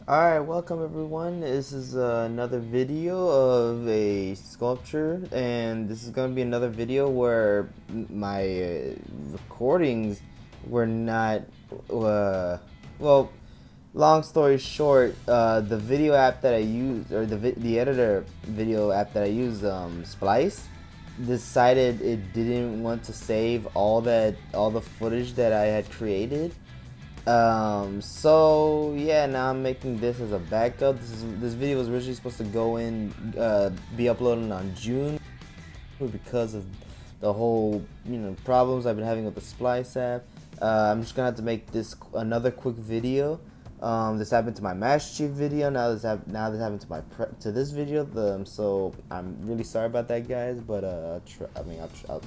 Alright, welcome everyone. This is another video of a sculpture, and this is going to be another video where my recordings were not, well, long story short, the video app that I use, or the editor video app that I use, Splice, decided it didn't want to save all the footage that I had created. So yeah, now I'm making this as a backup. This video was originally supposed to go in, be uploaded on June, because of the whole, problems I've been having with the Splice app. I'm just gonna have to make this another quick video. This happened to my Master Chief video. Now this happened to to this video. So I'm really sorry about that, guys. But I'll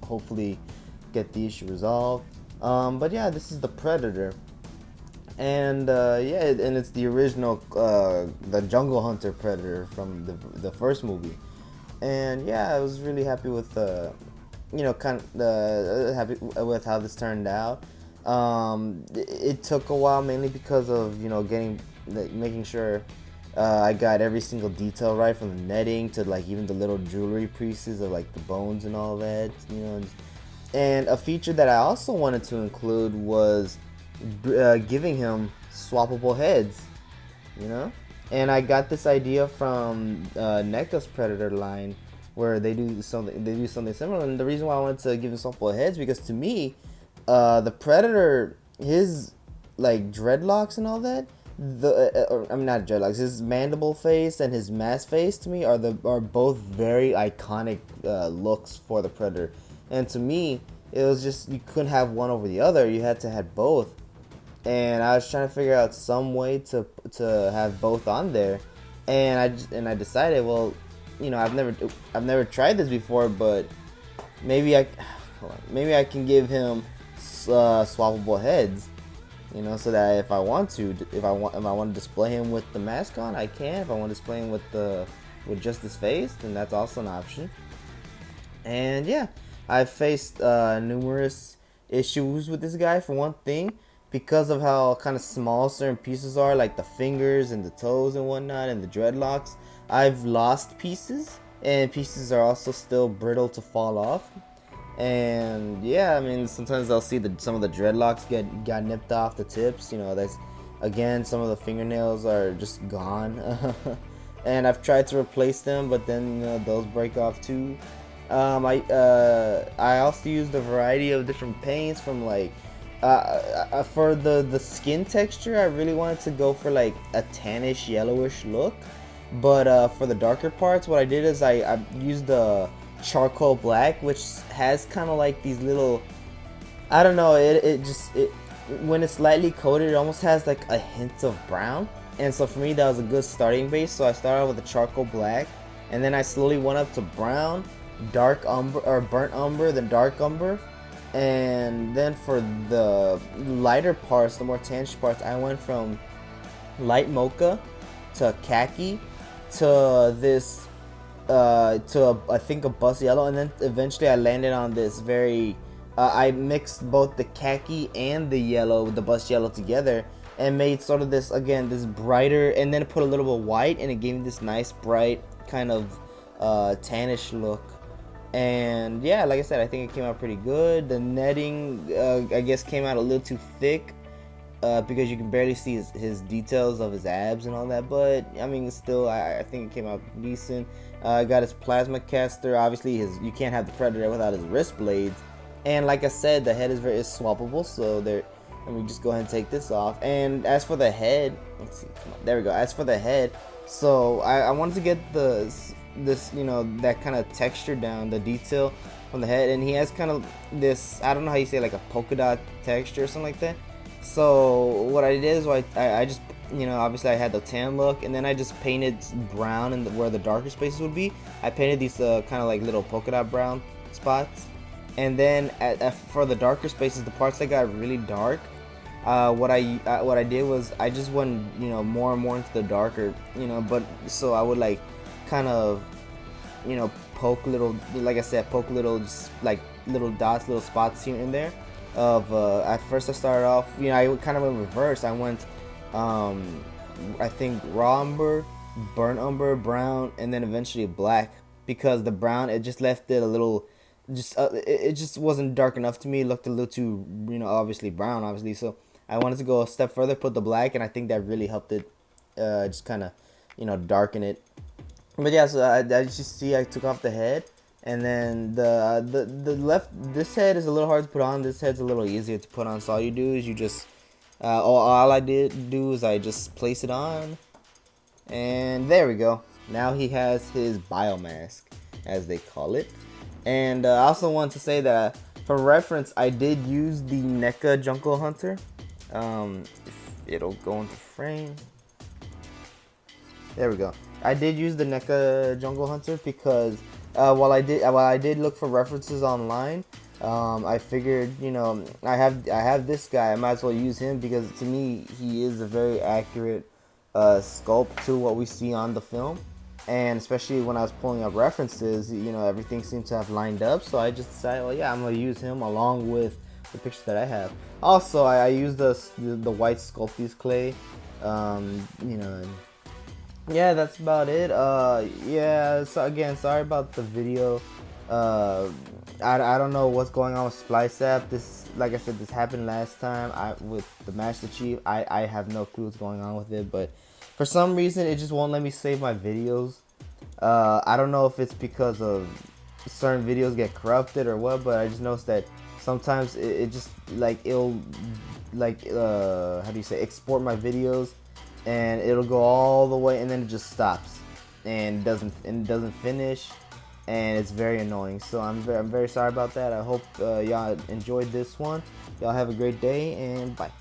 hopefully get the issue resolved. But yeah, this is the Predator, and and it's the original, the Jungle Hunter Predator from the first movie. And yeah, I was really happy with happy with how this turned out. It took a while, mainly because of getting, like, making sure I got every single detail right, from the netting to like even the little jewelry pieces of like the bones and all that. And a feature that I also wanted to include was giving him swappable heads, you know? And I got this idea from NECA's Predator line, where they do something similar. And the reason why I wanted to give him swappable heads, because to me, the Predator, his like dreadlocks and all that, I'm not dreadlocks, his mandible face and his mask face, to me, are both very iconic looks for the Predator. And to me, it was just, you couldn't have one over the other. You had to have both. And I was trying to figure out some way to have both on there. And I decided, well, I've never tried this before, but maybe maybe I can give him swappable heads. So that if I want to display him with the mask on, I can. If I want to display him with just his face, then that's also an option. And yeah, I've faced numerous issues with this guy. For one thing, because of how kind of small certain pieces are, like the fingers and the toes and whatnot, and the dreadlocks, I've lost pieces, and pieces are also still brittle to fall off. And yeah, I mean, sometimes I'll see some of the dreadlocks got nipped off the tips. That's, again, some of the fingernails are just gone. And I've tried to replace them, but then those break off too. I also used a variety of different paints, from like for the skin texture. I really wanted to go for like a tannish yellowish look, but for the darker parts, what I did is I used the charcoal black, which has kind of like these little, I don't know, it when it's lightly coated, it almost has like a hint of brown. And so for me, that was a good starting base. So I started with the charcoal black, and then I slowly went up to brown, dark umber, or burnt umber, then dark umber. And then for the lighter parts, the more tannish parts, I went from light mocha to khaki to this I think a bust yellow, and then eventually I landed on this very I mixed both the khaki and the yellow, the bust yellow, together, and made sort of this, again, this brighter, and then put a little bit of white, and it gave me this nice bright kind of tannish look. And yeah, like I said, I think it came out pretty good. The netting, I guess, came out a little too thick, because you can barely see his details of his abs and all that. But I mean, still, I think it came out decent. Got his plasma caster. Obviously, you can't have the Predator without his wrist blades. And like I said, the head is swappable. So there, let me just go ahead and take this off. And as for the head, let's see, come on, there we go. As for the head, so I wanted to get this that kind of texture down, the detail from the head, and he has kind of this, I don't know how you say, like a polka dot texture or something like that. So what I did is, I just, obviously I had the tan look, and then I just painted brown where the darker spaces would be. I painted these kind of like little polka dot brown spots, and then for the darker spaces, the parts that got really dark, what I did was I just went more and more into the darker, but so I would like kind of poke little, like I said, poke little, just like little dots, little spots here and there of at first I started off, I kind of went reverse. I went I think raw umber, burnt umber, brown, and then eventually black. Because the brown, it just left it a little, it just wasn't dark enough to me. It looked a little too, obviously brown, obviously. So I wanted to go a step further, put the black, and I think that really helped it, just kind of, darken it. But yeah, so I just see I took off the head, and then the left, this head is a little hard to put on. This head's a little easier to put on. So all you do is you just all I did do is I just place it on, and there we go. Now he has his biomask, as they call it. And I also want to say that for reference, I did use the NECA Jungle Hunter. If it'll go into frame. There we go. I did use the NECA Jungle Hunter because while I did look for references online, I figured, I have this guy. I might as well use him because to me he is a very accurate sculpt to what we see on the film, and especially when I was pulling up references, everything seemed to have lined up. So I just decided, well, yeah, I'm gonna use him along with the pictures that I have. Also, I used the white Sculpey's clay, and yeah, that's about it. Yeah, so again, sorry about the video. I don't know what's going on with Splice app. This, like I said, this happened last time with the Master Chief. I have no clue what's going on with it, but for some reason it just won't let me save my videos. I don't know if it's because of certain videos get corrupted or what, but I just noticed that sometimes it just like it'll like how do you say, export my videos, and it'll go all the way and then it just stops and doesn't finish, and it's very annoying. So I'm very sorry about that. I hope y'all enjoyed this one. Y'all have a great day, and bye.